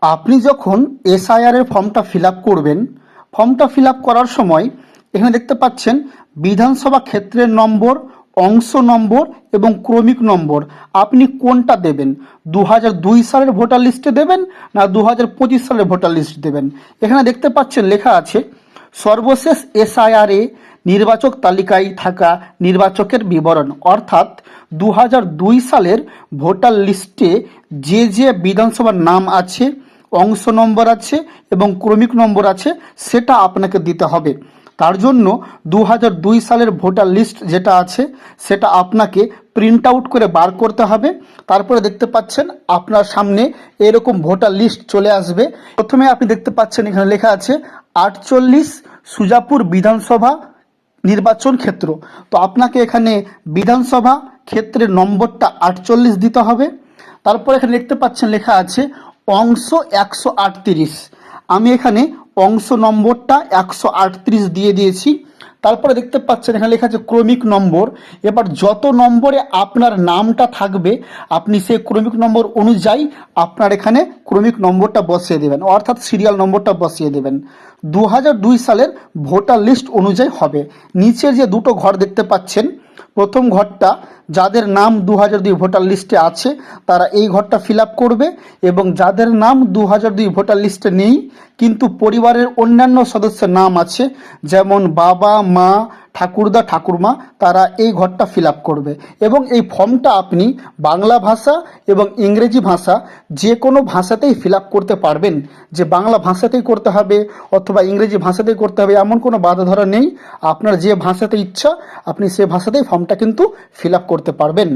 আপনি যখন এসআইআর এর ফর্মটা ফিল আপ করবেন, ফর্মটা ফিল আপ করার সময় এখানে দেখতে পাচ্ছেন বিধানসভা ক্ষেত্রের নম্বর, অংশ নম্বর এবং ক্রমিক নম্বর আপনি কোনটা দেবেন। 2002 সালের ভোটার লিস্টে দেবেন না 2025 সালের ভোটার লিস্ট দেবেন। এখানে দেখতে পাচ্ছেন লেখা আছে সর্বশেষ এসআইআর এ নির্বাচক তালিকায় থাকা নির্বাচকের বিবরণ, অর্থাৎ 2002 সালের ভোটার লিস্টে যে যে বিধানসভার নাম আছে, অংশ নম্বর আছে এবং ক্রমিক নম্বর আছে সেটা আপনাকে দিতে হবে। তার জন্য 2002 সালের ভোটার লিস্ট যেটা আছে সেটা আপনাকে প্রিন্ট আউট করে বার করতে হবে। তারপরে দেখতে পাচ্ছেন আপনার সামনে এরকম ভোটার লিস্ট চলে আসবে। প্রথমে আপনি দেখতে পাচ্ছেন এখানে লেখা আছে 48 সুজাপুর বিধানসভা নির্বাচন ক্ষেত্র। তো আপনাকে এখানে বিধানসভা ক্ষেত্রের নম্বরটা 48 দিতে হবে। তারপর এখানে দেখতে পাচ্ছেন লেখা আছে অংশ 138। আমি এখানে অংশ নম্বরটা 138 দিয়ে দিয়েছি। তারপরে দেখতে পাচ্ছেন এখানে লেখা আছে ক্রমিক নম্বর। এবার যত নম্বরে আপনার নামটা থাকবে আপনি সেই ক্রমিক নম্বর অনুযায়ী আপনার এখানে ক্রমিক নম্বরটা বসিয়ে দেবেন, অর্থাৎ সিরিয়াল নম্বরটা বসিয়ে দেবেন। 2002 সালের ভোটার লিস্ট অনুযায়ী হবে। নিচের যে দুটো ঘর দেখতে পাচ্ছেন, প্রথম ঘরটা যাদের নাম 2002 ভোটার লিস্টে আছে তারা এই ঘরটা ফিল আপ করবে, এবং যাদের নাম 2002 ভোটার লিস্টে নেই কিন্তু পরিবারের অন্যান্য সদস্যের নাম আছে, যেমন বাবা, মা, ঠাকুরদা, ঠাকুরমা, তারা এই ঘরটা ফিল আপ করবে। এবং এই ফর্মটা আপনি বাংলা ভাষা এবং ইংরেজি ভাষা যে কোনো ভাষাতেই ফিল আপ করতে পারবেন। যে বাংলা ভাষাতেই করতে হবে অথবা ইংরেজি ভাষাতেই করতে হবে এমন কোনো বাধা ধরা নেই। আপনার যে ভাষাতে ইচ্ছা আপনি সে ভাষাতেই ফর্মটা কিন্তু ফিল আপ করতে পারবেন।